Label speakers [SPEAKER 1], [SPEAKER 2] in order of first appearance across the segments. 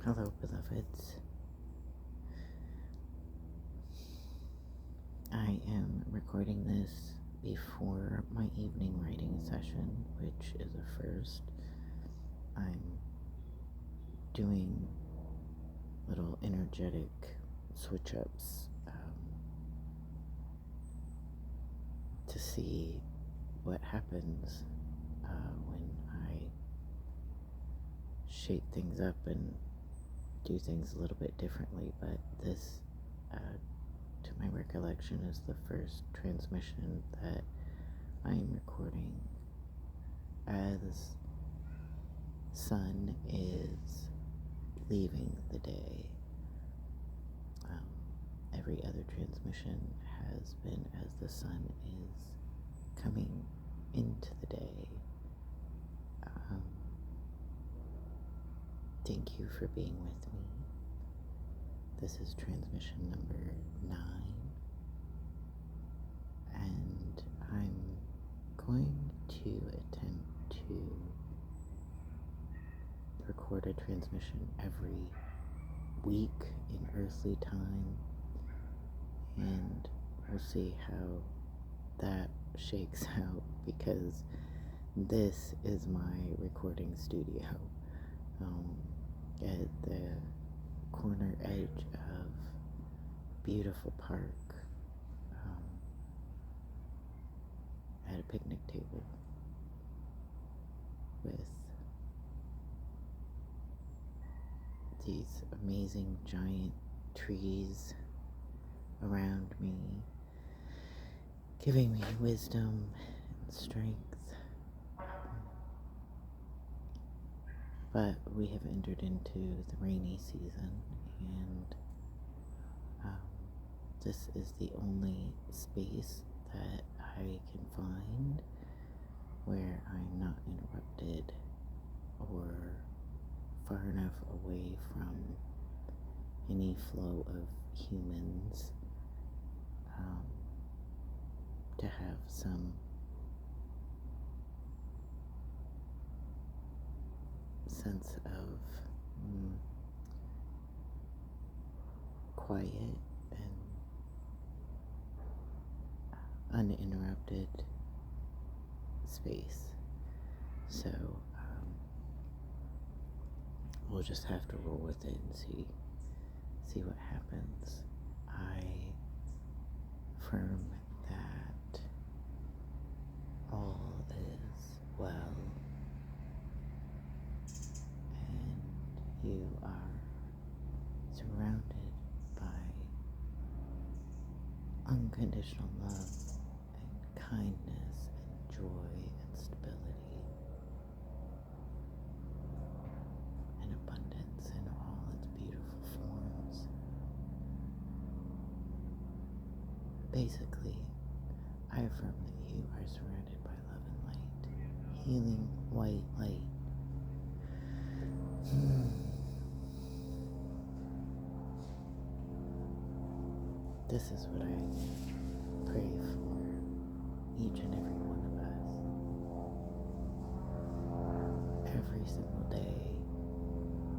[SPEAKER 1] Hello, beloveds. I am recording this before my evening writing session, which is a first. I'm doing little energetic switch-ups to see what happens when I shake things up and do things a little bit differently, but this, to my recollection, is the first transmission that I am recording as sun is leaving the day. Every other transmission has been as the sun is coming into the day. Thank you for being with me. This is transmission number 9, and I'm going to attempt to record a transmission every week in earthly time, and we'll see how that shakes out, because this is my recording studio at the corner edge of a beautiful park, at a picnic table with these amazing giant trees around me, giving me wisdom and strength. But we have entered into the rainy season, and this is the only space that I can find where I'm not interrupted or far enough away from any flow of humans to have some sense of quiet and uninterrupted space. So we'll just have to roll with it and see what happens. I affirm that all is well, and you are surrounded by unconditional love and kindness and joy and stability and abundance in all its beautiful forms. Basically, I affirm that you are surrounded by love and light, healing white light. This is what I pray for each and every one of us, every single day,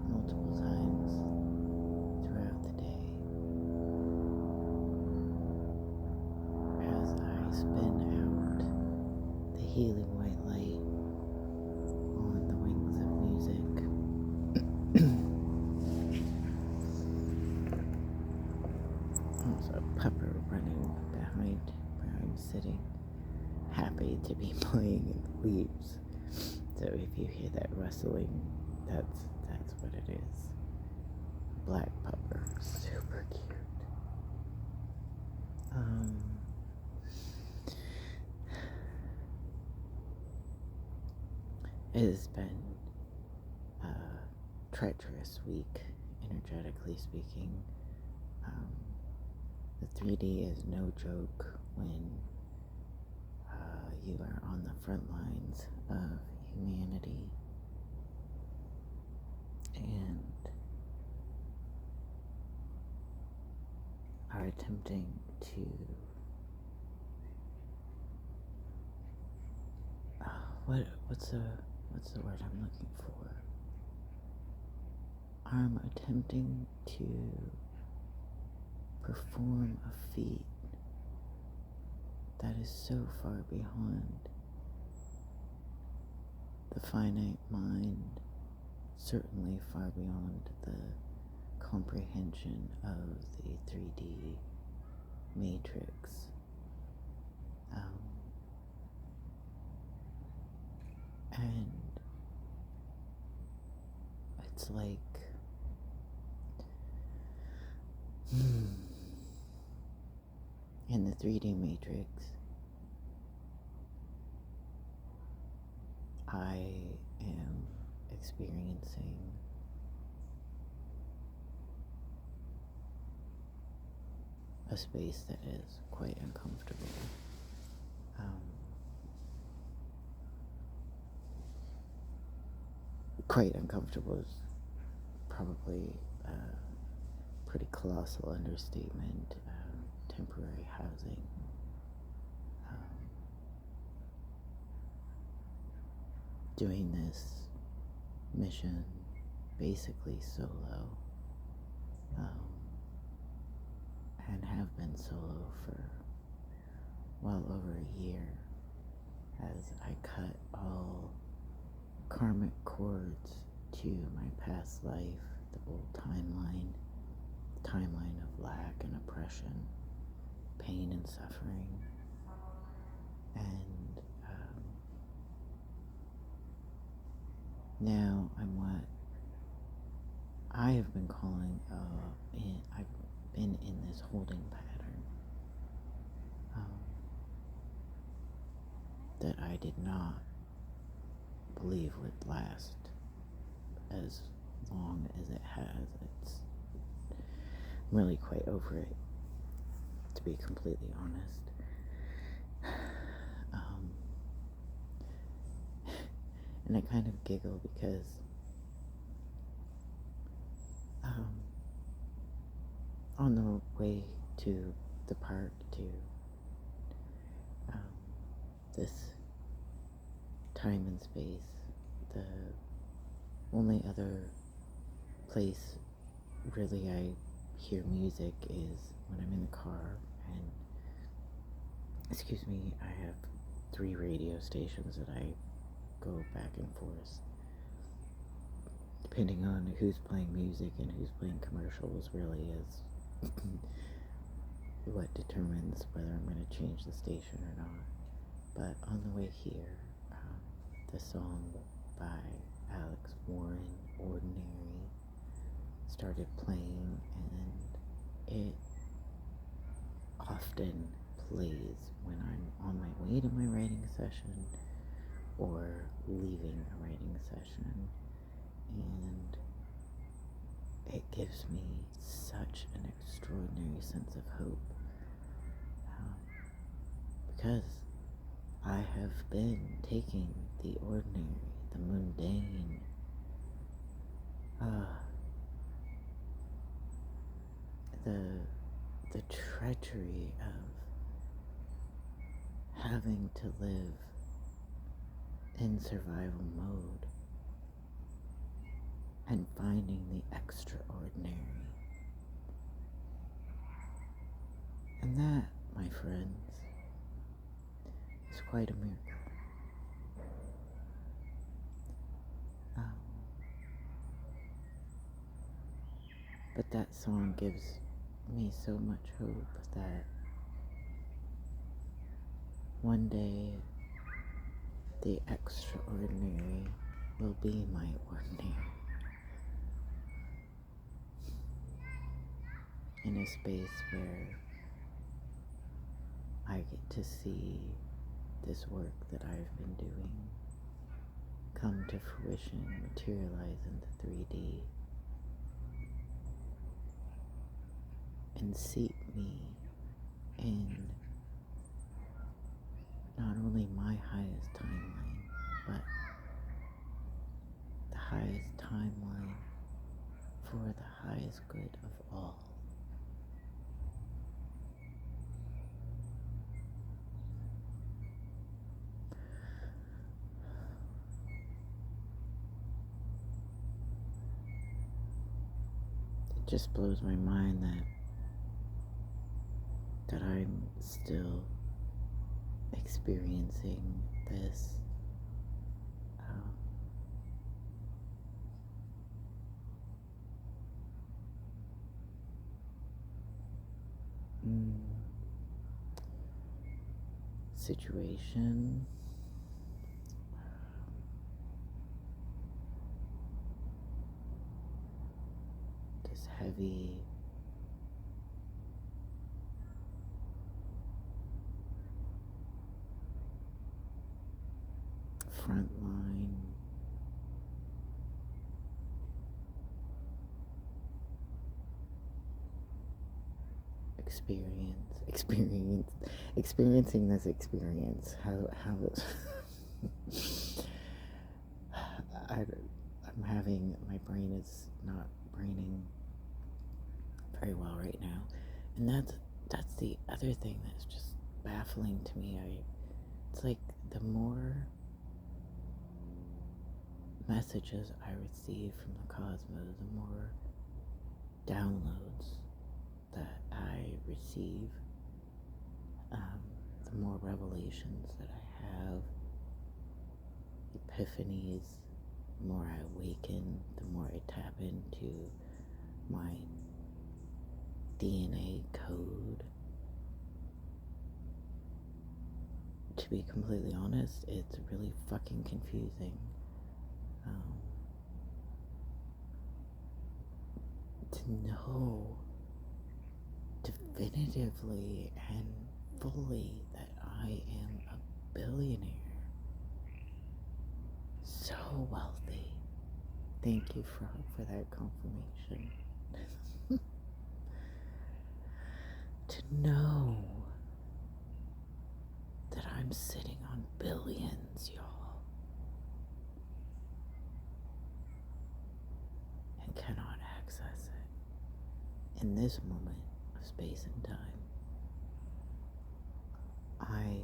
[SPEAKER 1] multiple times throughout the day, as I spin out the healing white light on the wings of music. There's a pupper running behind where I'm sitting, happy to be playing in the leaves. So if you hear that rustling, that's what it is. Black pupper, super cute. It has been a treacherous week, energetically speaking. The 3D is no joke when you are on the front lines of humanity and are attempting to what's the word I'm looking for? I'm attempting to perform a feat that is so far beyond the finite mind, certainly far beyond the comprehension of the 3D matrix. And it's like, in the 3D matrix, I am experiencing a space that is quite uncomfortable. Quite uncomfortable is probably a pretty colossal understatement. Temporary housing. Doing this mission basically solo, and have been solo for well over a year, as I cut all karmic cords to my past life, the old timeline of lack and oppression, pain and suffering, and now I'm what I have been calling, I've been in this holding pattern that I did not believe would last as long as it has. I'm really quite over it, to be completely honest. And I kind of giggle because on the way to the park to this time and space, the only other place really I hear music is when I'm in the car, and I have 3 radio stations that I go back and forth depending on who's playing music and who's playing commercials. Really is what determines whether I'm going to change the station or not. But on the way here, the song by Alex Warren, Ordinary, started playing, and it often plays when I'm on my way to my writing session or leaving a writing session, and it gives me such an extraordinary sense of hope, because I have been taking the ordinary, the mundane, the treachery of having to live in survival mode and finding the extraordinary. And that, my friends, is quite a miracle. But that song gives me so much hope that one day the extraordinary will be my ordinary, in a space where I get to see this work that I've been doing come to fruition, materialize into 3D, and seat me in not only my highest timeline, but the highest timeline for the highest good of all. just blows my mind that I'm still experiencing this. Situation. This heavy front line. Experiencing this experience. I'm having, my brain is not braining very well right now, and that's the other thing that's just baffling to me. It's like the more messages I receive from the cosmos, the more downloads that I receive, the more revelations that I have, epiphanies, the more I awaken, the more I tap into my DNA code. To be completely honest, it's really fucking confusing. To know definitively and fully that I am a billionaire. So wealthy. Thank you for that confirmation. To know that I'm sitting on billions, y'all, and cannot access it in this moment of space and time. I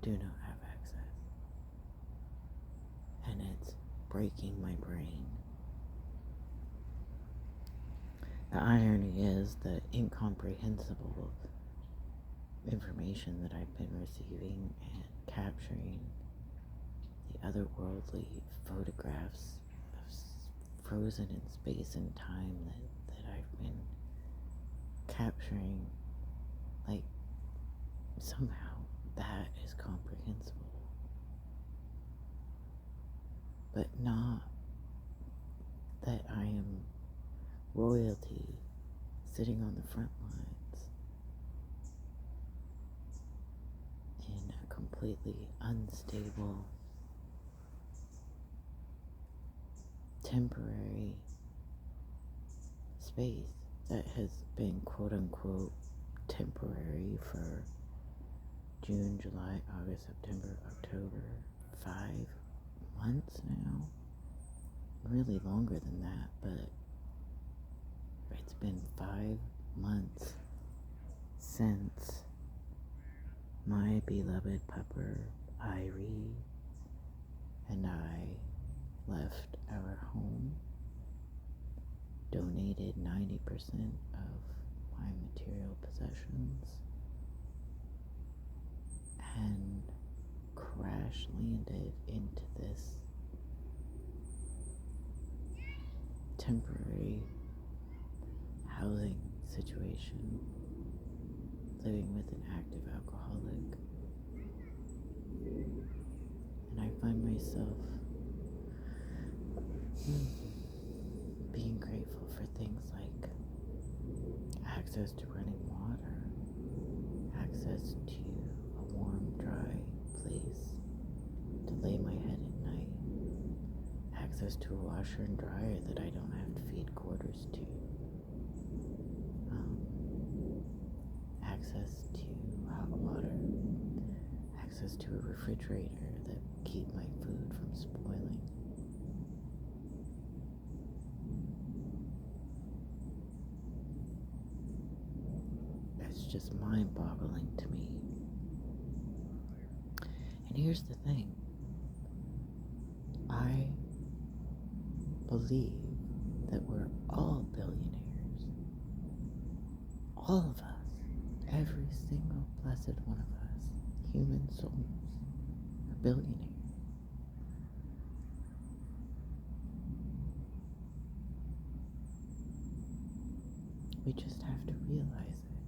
[SPEAKER 1] do not have access, and it's breaking my brain. The irony is the incomprehensible information that I've been receiving and capturing, the otherworldly photographs of frozen in space and time that I've been capturing, like, somehow that is comprehensible, but not that I am royalty sitting on the front lines in a completely unstable, temporary space that has been quote-unquote temporary for June, July, August, September, October, 5 months now. Really longer than that, but it's been 5 months since my beloved pupper, Irie, and I left our home, donated 90% of my material possessions, and crash landed into this temporary housing situation, living with an active alcoholic. And I find myself being grateful for things like access to running water, access to a warm, dry place to lay my head at night, access to a washer and dryer that I don't have to feed quarters to, access to hot water, access to a refrigerator that keep my food from spoiling. It's just mind-boggling to me. And here's the thing. I believe that we're all billionaires. All of us. Every single blessed one of us. Human souls are billionaires. We just have to realize it.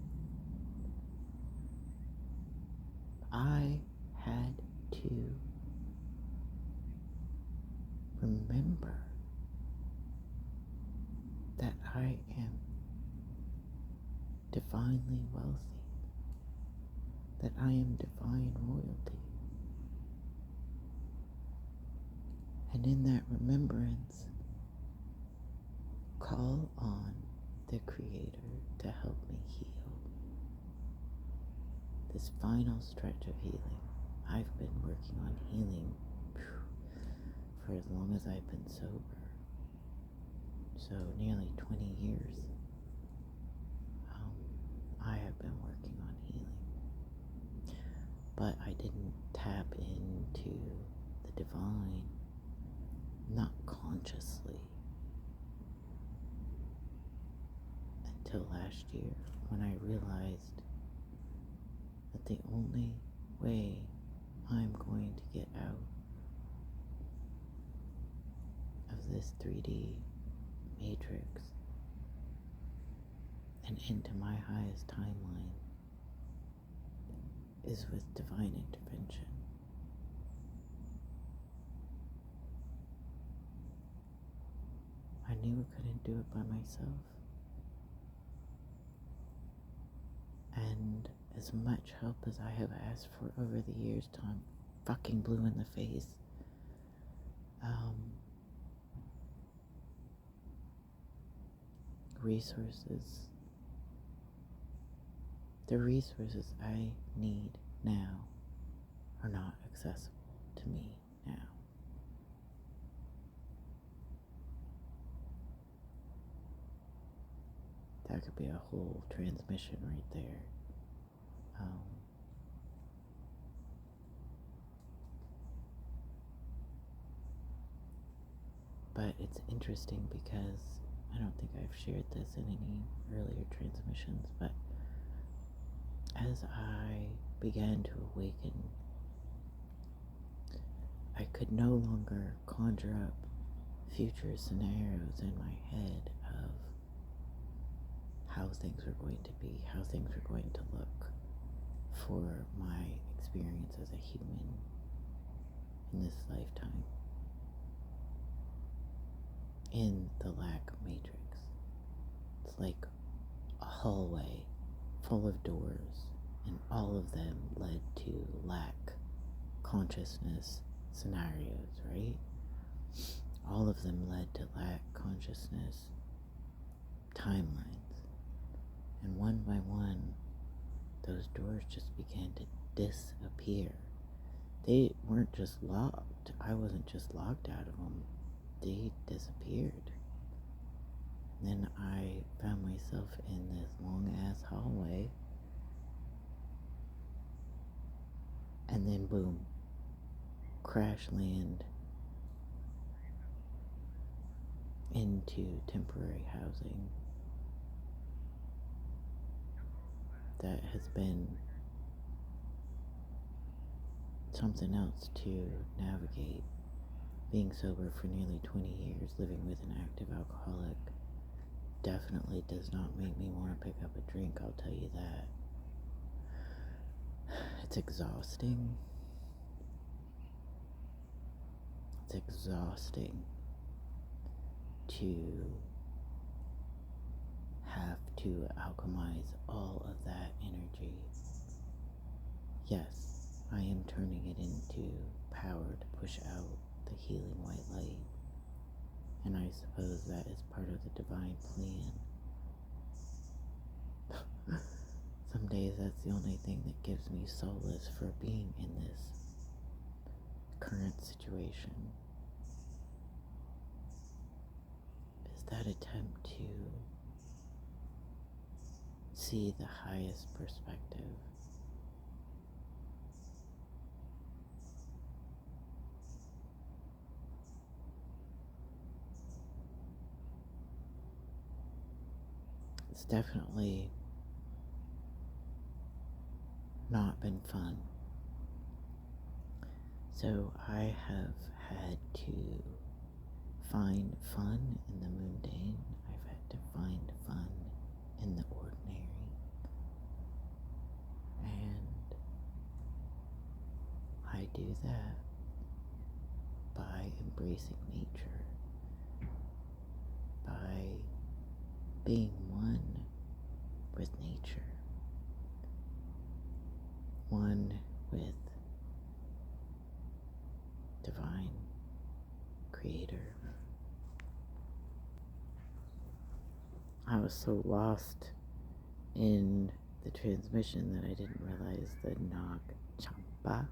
[SPEAKER 1] I had to remember that I am divinely wealthy, that I am divine royalty. And in that remembrance, call on the Creator to help me heal. This final stretch of healing. I've been working on healing for as long as I've been sober. So nearly 20 years. I have been working on healing. But I didn't tap into the divine, not consciously, until last year when I realized that the only way I'm going to get out of this 3D matrix and into my highest timeline is with divine intervention. I knew I couldn't do it by myself. And as much help as I have asked for over the years till I'm fucking blue in the face, the resources I need now are not accessible to me now. That could be a whole transmission right there. But it's interesting because I don't think I've shared this in any earlier transmissions, but as I began to awaken, I could no longer conjure up future scenarios in my head of how things were going to be, how things were going to look for my experience as a human in this lifetime. In the lack matrix. It's like a hallway full of doors, and all of them led to lack consciousness scenarios, right? All of them led to lack consciousness timelines. And one by one, those doors just began to disappear. They weren't just locked. I wasn't just locked out of them. They disappeared. And then I found myself in this long-ass hallway. And then boom, crash land into temporary housing that has been something else to navigate. Being sober for nearly 20 years, living with an active alcoholic, definitely does not make me want to pick up a drink, I'll tell you that. It's exhausting. It's exhausting to have to alchemize all of that energy. Yes, I am turning it into power to push out the healing white light, and I suppose that is part of the divine plan. Some days that's the only thing that gives me solace for being in this current situation, is that attempt to see the highest perspective. it's definitely not been fun. So I have had to find fun in the mundane. I've had to find fun in the ordinary. And I do that by embracing nature, by being one with nature, one with divine creator. I was so lost in the transmission that I didn't realize the Nag Champa,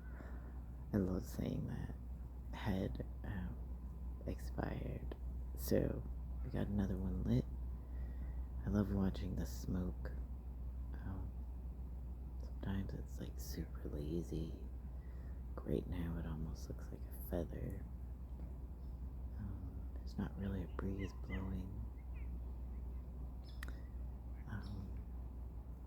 [SPEAKER 1] I love saying that, had expired. So we got another one lit. I love watching the smoke. Sometimes it's like super lazy. Right now it almost looks like a feather. There's not really a breeze blowing.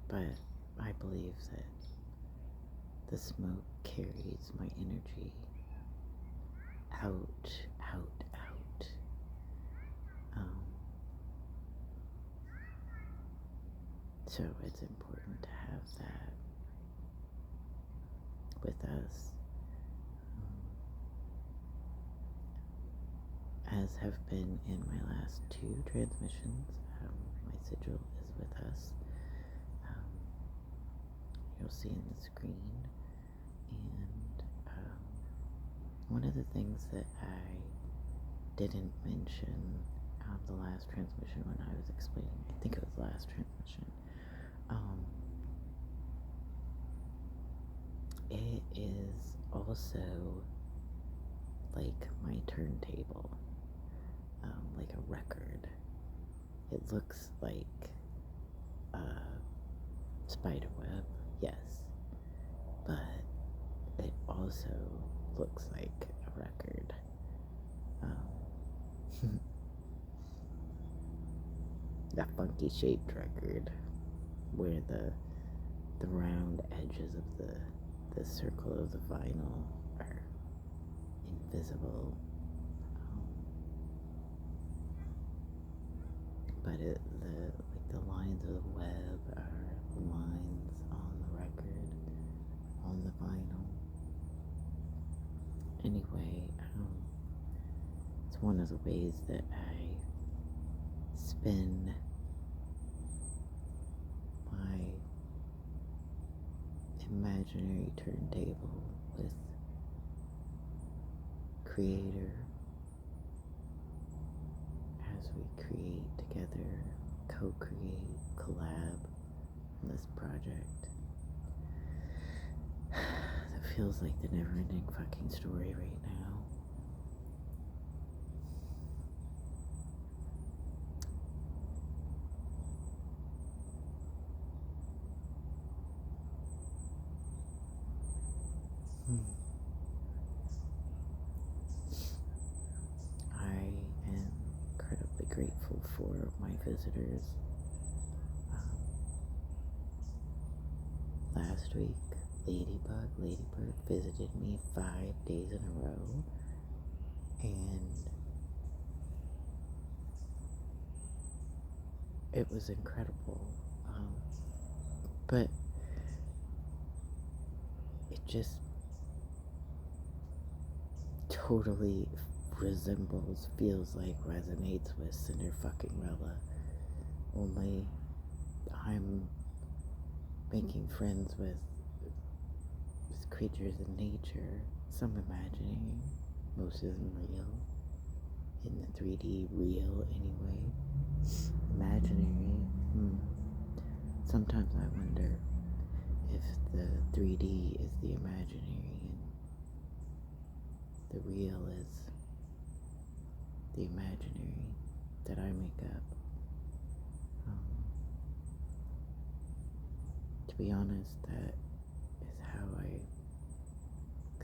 [SPEAKER 1] But I believe that the smoke carries my energy out. So it's important to have that with us, as have been in my last 2 transmissions. My sigil is with us. You'll see in the screen. And one of the things that I didn't mention the last transmission when I was explaining, I think it was last transmission, it is also like my turntable, like a record. It looks like a spider web, yes, but it also looks like a record. That funky shaped record where the round edges of the circle of the vinyl are invisible, but the lines of the web are the lines on the record, on the vinyl. Anyway, it's one of the ways that I spin my imaginary turntable with Creator as we create together, co-create, collab on this project. That feels like the never-ending fucking story right now. I am incredibly grateful for my visitors. Last week, Ladybird visited me 5 days in a row, and it was incredible. But it just totally feels like resonates with Cinderfucking-Rella. Only I'm making friends with creatures in nature, some imaginary, most of them real, in the 3D real anyway. Imaginary, sometimes I wonder if the 3D is the imaginary and the real is the imaginary that I make up. To be honest, that is how I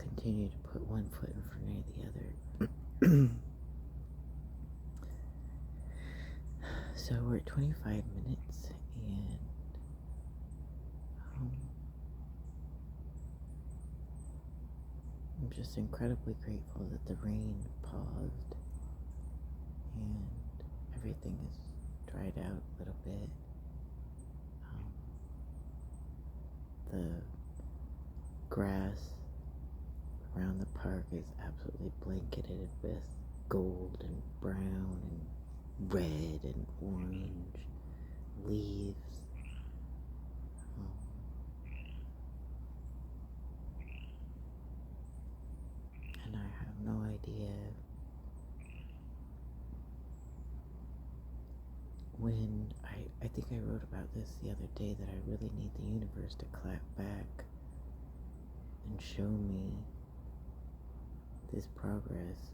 [SPEAKER 1] continue to put one foot in front of the other. So we're at 25 minutes, And I'm just incredibly grateful that the rain paused and everything is dried out a little bit. The grass around the park is absolutely blanketed with gold and brown and red and orange leaves. And I have no idea when I think I wrote about this the other day, that I really need the universe to clap back and show me this progress.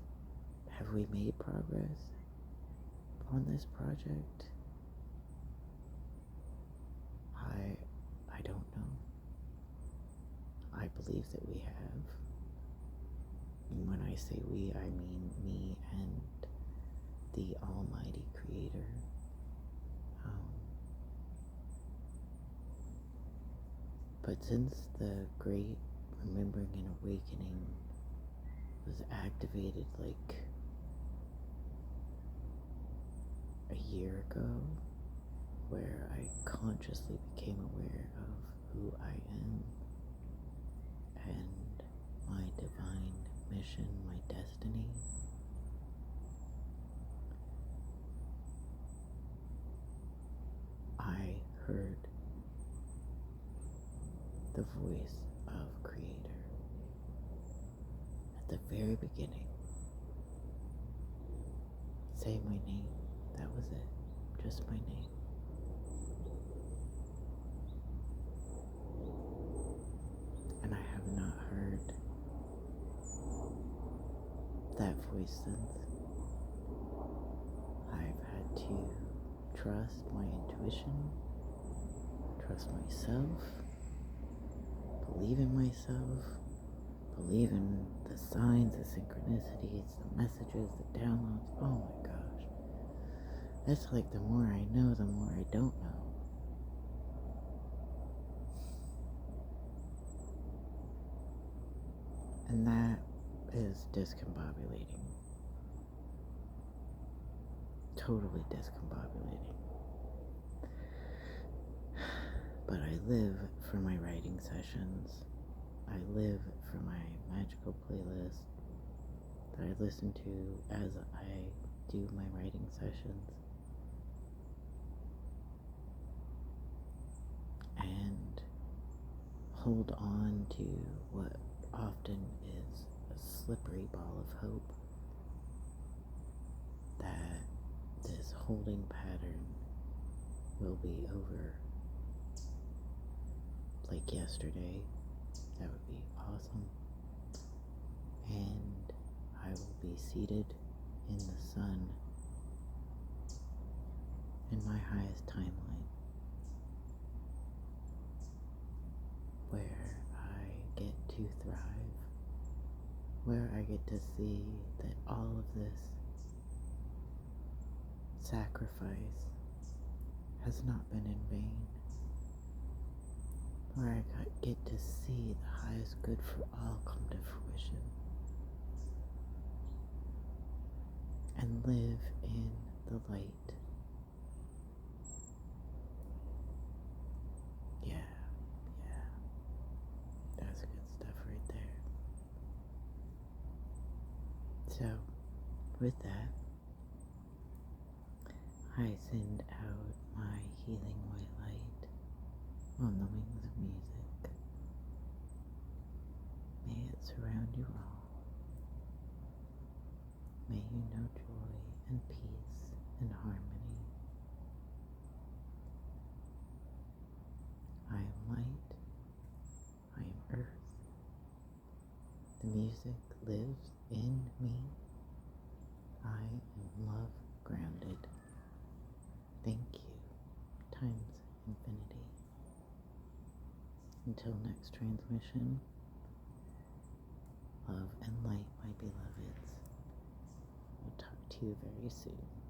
[SPEAKER 1] Have we made progress on this project? I don't know. I believe that we have. And when I say we, I mean me and the Almighty Creator. But since the Great Remembering and Awakening was activated like a year ago, where I consciously became aware of who I am and my divine mission, my destiny, I heard the voice of Creator at the very beginning say my name. That was it, just my name. And I have not heard that voice since. I've had to trust my intuition, trust myself, believe in myself, believe in the signs, the synchronicities, the messages, the downloads. Oh my gosh. That's like the more I know, the more I don't know. And that is discombobulating. Totally discombobulating. But I live for my writing sessions. I live for my magical playlist that I listen to as I do my writing sessions. And hold on to what often is a slippery ball of hope, that this holding pattern will be over like yesterday. That would be awesome. And I will be seated in the sun in my highest timeline, where I get to thrive, where I get to see that all of this sacrifice has not been in vain, where I get to see the highest good for all come to fruition and live in the light. Yeah, that's good stuff right there. So, with that, I send out my healing white light on the wings of music. May it surround you all. May you know joy and peace and harmony. I am light. I am earth. The music lives in me. I am love grounded. Thank you, times infinity. Until next transmission, love and light, my beloveds. I'll talk to you very soon.